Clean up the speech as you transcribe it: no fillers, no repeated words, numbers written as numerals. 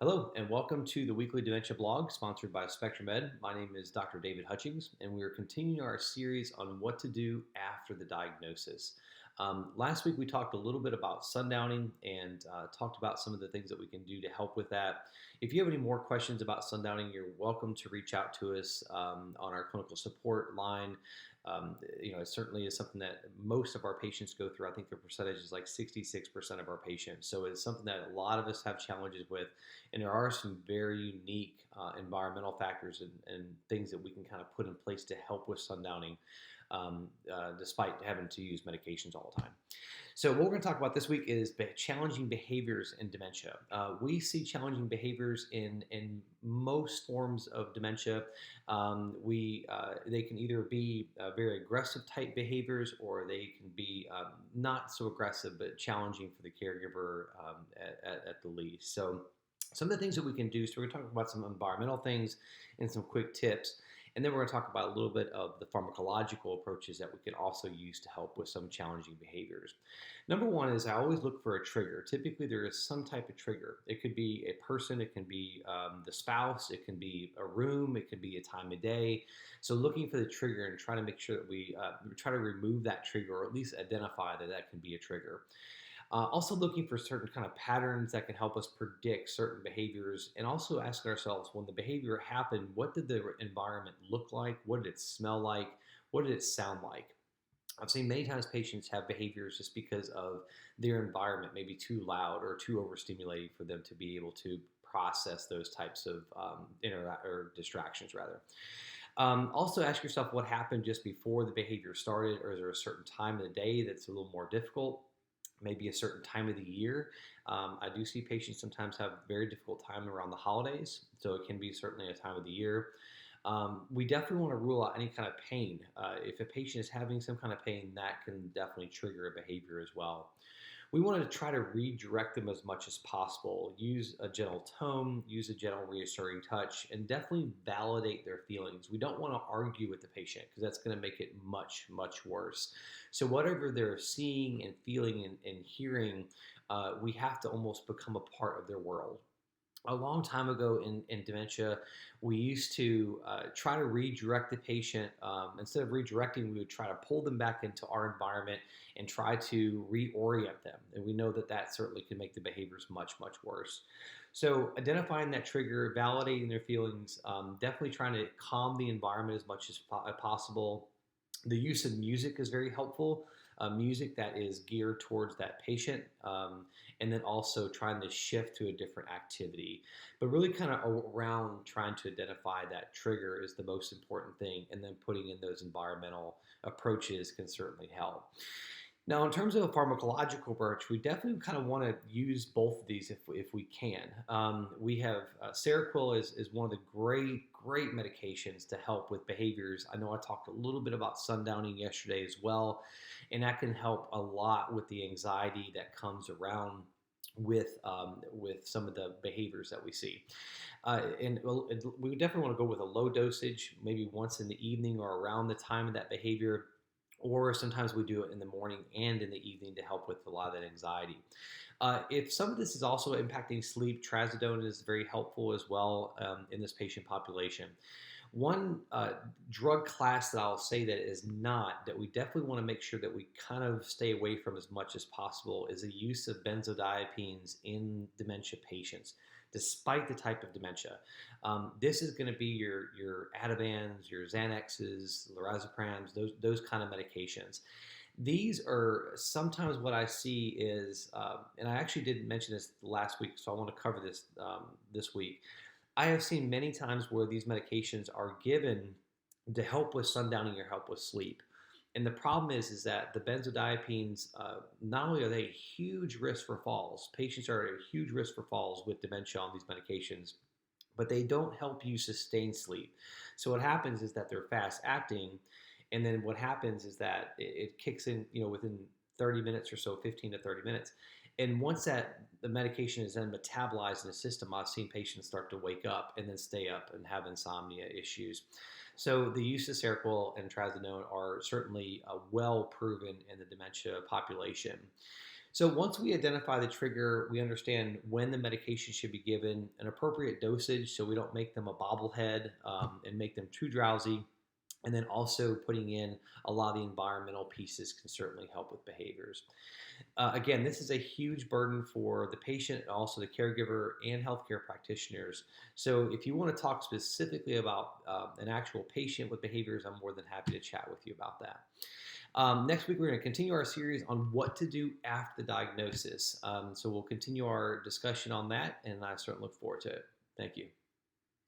Hello, and welcome to the weekly dementia blog sponsored by Spectrum Ed. My name is Dr. David Hutchings, and we are continuing our series on what to do after the diagnosis. Last week, we talked a little bit about sundowning and talked about some of the things that we can do to help with that. If you have any more questions about sundowning, you're welcome to reach out to us on our clinical support line. It certainly is something that most of our patients go through. I think the percentage is like 66% of our patients. So it's something that a lot of us have challenges with. And there are some very unique environmental factors and things that we can kind of put in place to help with sundowning, despite having to use medications all the time. So what we're going to talk about this week is challenging behaviors in dementia. We see challenging behaviors in most forms of dementia. They can either be very aggressive type behaviors, or they can be not so aggressive but challenging for the caregiver at the least. So some of the things that we can do, so we're going to talk about some environmental things and some quick tips. And then we're going to talk about a little bit of the pharmacological approaches that we can also use to help with some challenging behaviors. Number one is I always look for a trigger. Typically, there is some type of trigger. It could be a person, it can be the spouse, it can be a room, it could be a time of day. So looking for the trigger and trying to make sure that we try to remove that trigger, or at least identify that that can be a trigger. Also looking for certain kind of patterns that can help us predict certain behaviors, and also asking ourselves, when the behavior happened, what did the environment look like? What did it smell like? What did it sound like? I've seen many times patients have behaviors just because of their environment, maybe too loud or too overstimulating for them to be able to process those types of or distractions rather. Also ask yourself what happened just before the behavior started, or is there a certain time of the day that's a little more difficult? Maybe a certain time of the year. I do see patients sometimes have very difficult time around the holidays, so it can be certainly a time of the year. We definitely want to rule out any kind of pain. If a patient is having some kind of pain, that can definitely trigger a behavior as well. We want to try to redirect them as much as possible. Use a gentle tone, use a gentle reassuring touch, and definitely validate their feelings. We don't want to argue with the patient because that's going to make it much, much worse. So whatever they're seeing and feeling and hearing, we have to almost become a part of their world. A long time ago in dementia, we used to try to redirect the patient. Instead of redirecting, we would try to pull them back into our environment and try to reorient them. And we know that that certainly can make the behaviors much, much worse. So identifying that trigger, validating their feelings, definitely trying to calm the environment as much as possible. The use of music is very helpful. Music that is geared towards that patient, and then also trying to shift to a different activity. But really, kind of around trying to identify that trigger is the most important thing, and then putting in those environmental approaches can certainly help. Now, in terms of a pharmacological approach, we definitely kind of want to use both of these if we can. We have Seroquel is one of the great medications to help with behaviors. I know I talked a little bit about sundowning yesterday as well, and that can help a lot with the anxiety that comes around with some of the behaviors that we see. And we definitely want to go with a low dosage, maybe once in the evening or around the time of that behavior, or sometimes we do it in the morning and in the evening to help with a lot of that anxiety. If some of this is also impacting sleep, trazodone is very helpful as well in this patient population. One drug class that I'll say that is not, that we definitely want to make sure that we kind of stay away from as much as possible, is the use of benzodiazepines in dementia patients, despite the type of dementia. This is going to be your Ativans, your Xanaxes, lorazeprams, those kind of medications. These are sometimes what I see is, and I actually didn't mention this last week, so I want to cover this this week. I have seen many times where these medications are given to help with sundowning or help with sleep. And the problem is that the benzodiazepines, not only are they a huge risk for falls, patients are at a huge risk for falls with dementia on these medications, but they don't help you sustain sleep. So what happens is that they're fast acting, and then what happens is that it kicks in, within 30 minutes or so, 15 to 30 minutes. And once the medication is then metabolized in the system, I've seen patients start to wake up and then stay up and have insomnia issues. So the use of Seroquel and trazodone are certainly well proven in the dementia population. So once we identify the trigger, we understand when the medication should be given, an appropriate dosage so we don't make them a bobblehead and make them too drowsy. And then also putting in a lot of the environmental pieces can certainly help with behaviors. Again, this is a huge burden for the patient and also the caregiver and healthcare practitioners. So, if you want to talk specifically about an actual patient with behaviors, I'm more than happy to chat with you about that. Next week, we're going to continue our series on what to do after the diagnosis. So, we'll continue our discussion on that, and I certainly look forward to it. Thank you.